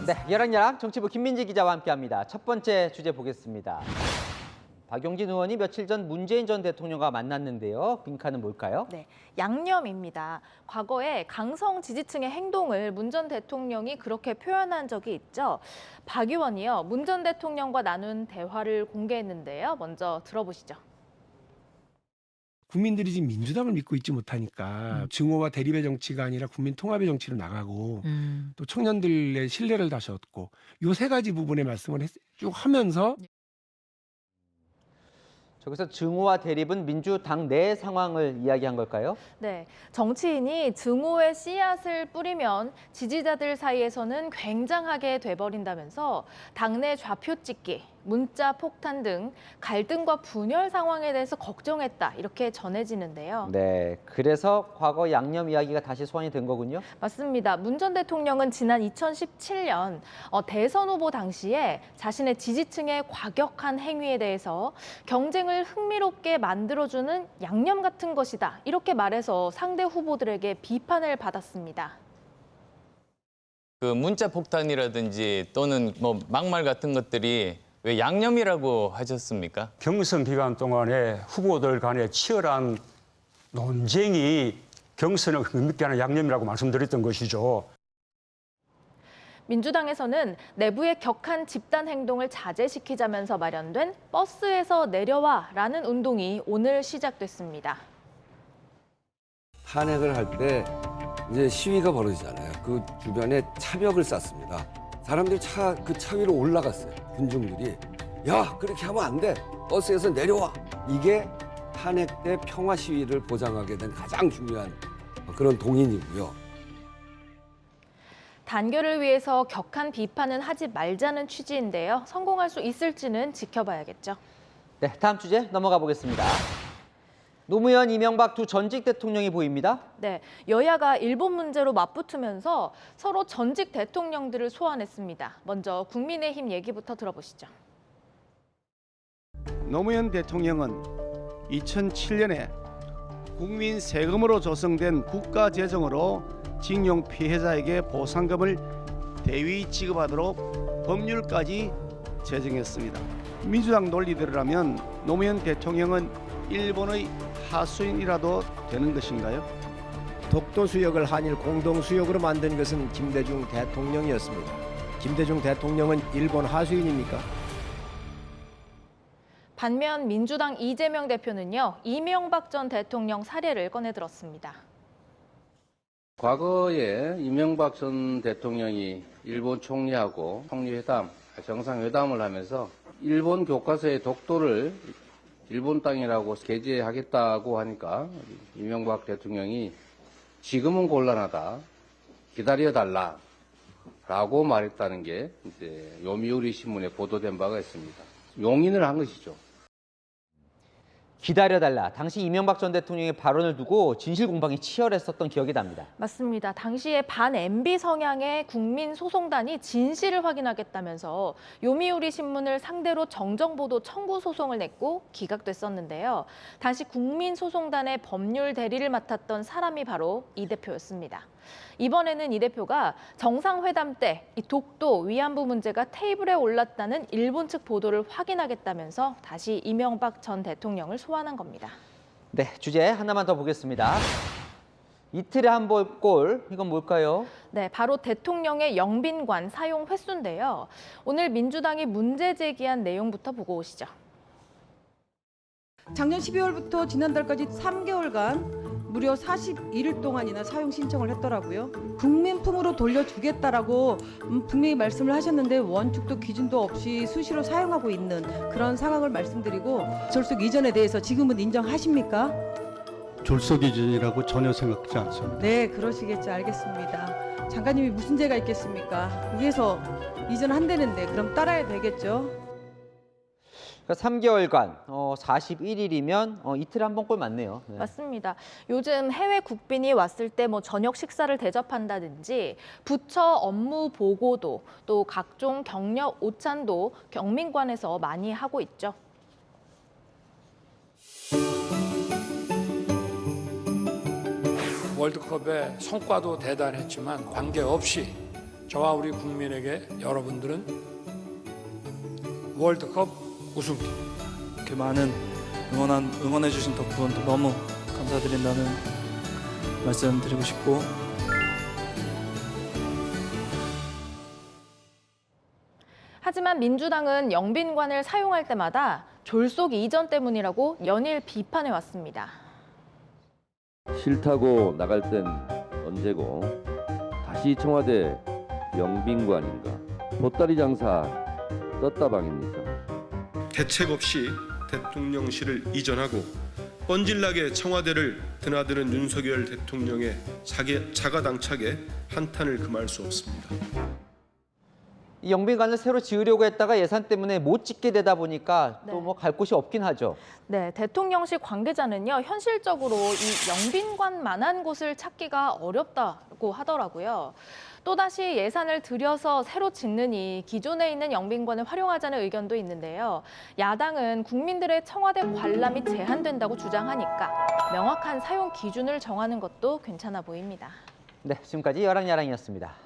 네, 열랑열랑 정치부 김민지 기자와 함께합니다. 첫 번째 주제 보겠습니다. 박용진 의원이 며칠 전 문재인 전 대통령과 만났는데요. 빈칸은 뭘까요? 네, 양념입니다. 과거에 강성 지지층의 행동을 문 전 대통령이 그렇게 표현한 적이 있죠. 박 의원이요, 문 전 대통령과 나눈 대화를 공개했는데요. 먼저 들어보시죠. 국민들이 지금 민주당을 믿고 있지 못하니까 증오와 대립의 정치가 아니라 국민 통합의 정치로 나가고 또 청년들의 신뢰를 다시 얻고 요 세 가지 부분의 말씀을 쭉 하면서 저기서 증오와 대립은 민주당 내 상황을 이야기한 걸까요? 네, 정치인이 증오의 씨앗을 뿌리면 지지자들 사이에서는 굉장하게 돼버린다면서 당내 좌표 찍기, 문자 폭탄 등 갈등과 분열 상황에 대해서 걱정했다, 이렇게 전해지는데요. 네, 그래서 과거 양념 이야기가 다시 소환이 된 거군요. 맞습니다. 문 전 대통령은 지난 2017년 대선 후보 당시에 자신의 지지층의 과격한 행위에 대해서 경쟁을 흥미롭게 만들어주는 양념 같은 것이다, 이렇게 말해서 상대 후보들에게 비판을 받았습니다. 그 문자 폭탄이라든지 또는 뭐 막말 같은 것들이 왜 양념이라고 하셨습니까? 경선 기간 동안에 후보들 간의 치열한 논쟁이 경선을 흥미있게 하는 양념이라고 말씀드렸던 것이죠. 민주당에서는 내부의 격한 집단 행동을 자제시키자면서 마련된 버스에서 내려와라는 운동이 오늘 시작됐습니다. 탄핵을 할 때 이제 시위가 벌어지잖아요. 그 주변에 차벽을 쌓습니다. 사람들이 그 차 위로 올라갔어요. 군중들이. 야, 그렇게 하면 안 돼. 버스에서 내려와. 이게 탄핵 때 평화 시위를 보장하게 된 가장 중요한 그런 동인이고요. 단결을 위해서 격한 비판은 하지 말자는 취지인데요. 성공할 수 있을지는 지켜봐야겠죠. 네, 다음 주제 넘어가 보겠습니다. 노무현, 이명박 두 전직 대통령이 보입니다. 네, 여야가 일본 문제로 맞붙으면서 서로 전직 대통령들을 소환했습니다. 먼저 국민의힘 얘기부터 들어보시죠. 노무현 대통령은 2007년에 국민 세금으로 조성된 국가재정으로 징용 피해자에게 보상금을 대위 지급하도록 법률까지 제정했습니다. 민주당 논리대로라면 노무현 대통령은 일본의 하수인이라도 되는 것인가요? 독도 수역을 한일 공동 수역으로 만든 것은 김대중 대통령이었습니다. 김대중 대통령은 일본 하수인입니까? 반면 민주당 이재명 대표는요, 이명박 전 대통령 사례를 꺼내들었습니다. 과거에 이명박 전 대통령이 일본 총리하고 총리회담, 정상회담을 하면서 일본 교과서에 독도를 일본 땅이라고 게재하겠다고 하니까 이명박 대통령이 지금은 곤란하다, 기다려달라 라고 말했다는 게 이제 요미우리 신문에 보도된 바가 있습니다. 용인을 한 것이죠. 기다려달라. 당시 이명박 전 대통령의 발언을 두고 진실 공방이 치열했었던 기억이 납니다. 맞습니다. 당시에 반-MB 성향의 국민소송단이 진실을 확인하겠다면서 요미우리 신문을 상대로 정정보도 청구 소송을 냈고 기각됐었는데요. 당시 국민소송단의 법률 대리를 맡았던 사람이 바로 이 대표였습니다. 이번에는 이 대표가 정상회담 때 이 독도 위안부 문제가 테이블에 올랐다는 일본 측 보도를 확인하겠다면서 다시 이명박 전 대통령을 소환한 겁니다. 네, 주제 하나만 더 보겠습니다. 이틀에 한 번 꼴, 이건 뭘까요? 네, 바로 대통령의 영빈관 사용 횟수인데요. 오늘 민주당이 문제 제기한 내용부터 보고 오시죠. 작년 12월부터 지난달까지 3개월간 무려 41일 동안이나 사용 신청을 했더라고요. 국민품으로 돌려주겠다라고 분명히 말씀을 하셨는데 원칙도 기준도 없이 수시로 사용하고 있는 그런 상황을 말씀드리고 졸속 이전에 대해서 지금은 인정하십니까? 졸속 이전이라고 전혀 생각지 않습니다. 네, 그러시겠죠. 알겠습니다. 장관님이 무슨 죄가 있겠습니까? 위에서 이전한다는데 그럼 따라야 되겠죠. 3개월간 41일이면 이틀에 한 번 꼴 맞네요. 네. 맞습니다. 요즘 해외 국빈이 왔을 때 뭐 저녁 식사를 대접한다든지 부처 업무 보고도 또 각종 격려 오찬도 경민관에서 많이 하고 있죠. 월드컵의 성과도 대단했지만 관계없이 저와 우리 국민에게 여러분들은 월드컵 우승팀. 이렇게 많은 응원해주신 덕분 너무 감사드린다는 말씀 드리고 싶고, 하지만 민주당은 영빈관을 사용할 때마다 졸속 이전 때문이라고 연일 비판해 왔습니다. 싫다고 나갈 땐 언제고 다시 청와대 영빈관인가 보따리 장사 떴다방입니까? 대책 없이 대통령실을 이전하고 뻔질나게 청와대를 드나드는 윤석열 대통령의 자가당착에 한탄을 금할 수 없습니다. 이 영빈관을 새로 지으려고 했다가 예산 때문에 못 짓게 되다 보니까 또 뭐 갈 곳이 없긴 하죠. 네, 대통령실 관계자는요, 현실적으로 이 영빈관만한 곳을 찾기가 어렵다고 하더라고요. 또다시 예산을 들여서 새로 짓느니 기존에 있는 영빈관을 활용하자는 의견도 있는데요. 야당은 국민들의 청와대 관람이 제한된다고 주장하니까 명확한 사용 기준을 정하는 것도 괜찮아 보입니다. 네, 지금까지 여랑야랑이었습니다.